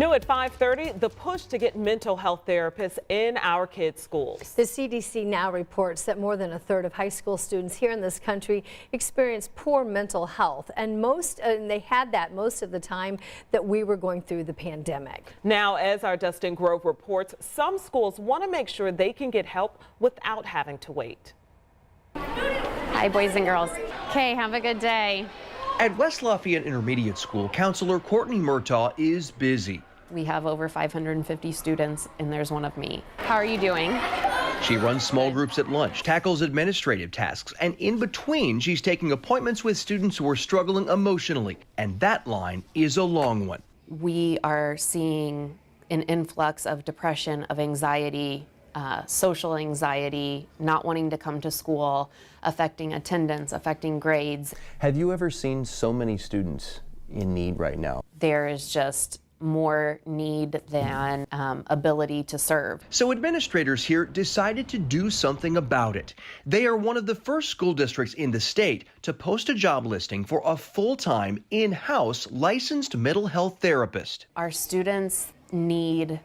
New at 5:30, the push to get mental health therapists in our kids' schools. The CDC now reports that more than a third of high school students here in this country experience poor mental health, and they had that most of the time that we were going through the pandemic. Now, as our Dustin Grove reports, some schools want to make sure they can get help without having to wait. Hi, boys and girls. Okay, have a good day. At West Lafayette Intermediate School, Counselor Courtney Murtaugh is busy. We have over 550 students, and there's one of me. How are you doing? She runs small groups at lunch, tackles administrative tasks, and in between, she's taking appointments with students who are struggling emotionally. And that line is a long one. We are seeing an influx of depression, of anxiety, social anxiety, not wanting to come to school, affecting attendance, affecting grades. Have you ever seen so many students in need right now? There is just more need than ability to serve. So administrators here decided to do something about it. They are one of the first school districts in the state to post a job listing for a full-time, in-house licensed mental health therapist. Our students need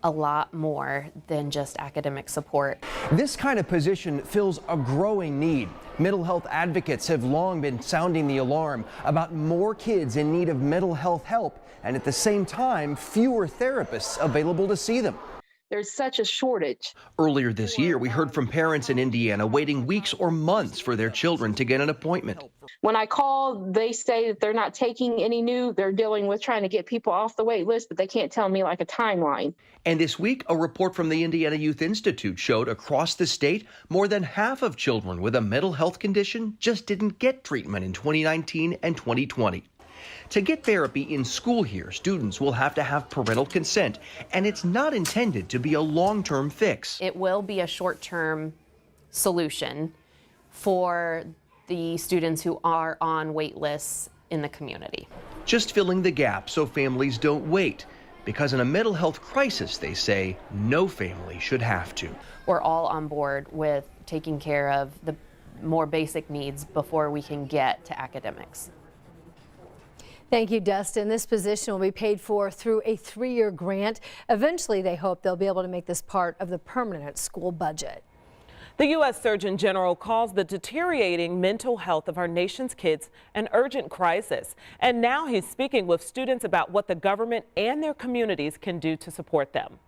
a lot more than just academic support. This kind of position fills a growing need. Mental health advocates have long been sounding the alarm about more kids in need of mental health help, and at the same time, fewer therapists available to see them. There's such a shortage. Earlier this year, we heard from parents in Indiana waiting weeks or months for their children to get an appointment. When I call, they say that they're not taking any new. They're dealing with trying to get people off the wait list, but they can't tell me like a timeline. And this week, a report from the Indiana Youth Institute showed across the state, more than half of children with a mental health condition just didn't get treatment in 2019 and 2020. To get therapy in school here, students will have to have parental consent, and it's not intended to be a long-term fix. It will be a short-term solution for the students who are on wait lists in the community. Just filling the gap so families don't wait. Because in a mental health crisis, they say, no family should have to. We're all on board with taking care of the more basic needs before we can get to academics. Thank you, Dustin. This position will be paid for through a 3-year grant. Eventually, they hope they'll be able to make this part of the permanent school budget. The U.S. Surgeon General calls the deteriorating mental health of our nation's kids an urgent crisis. And now he's speaking with students about what the government and their communities can do to support them.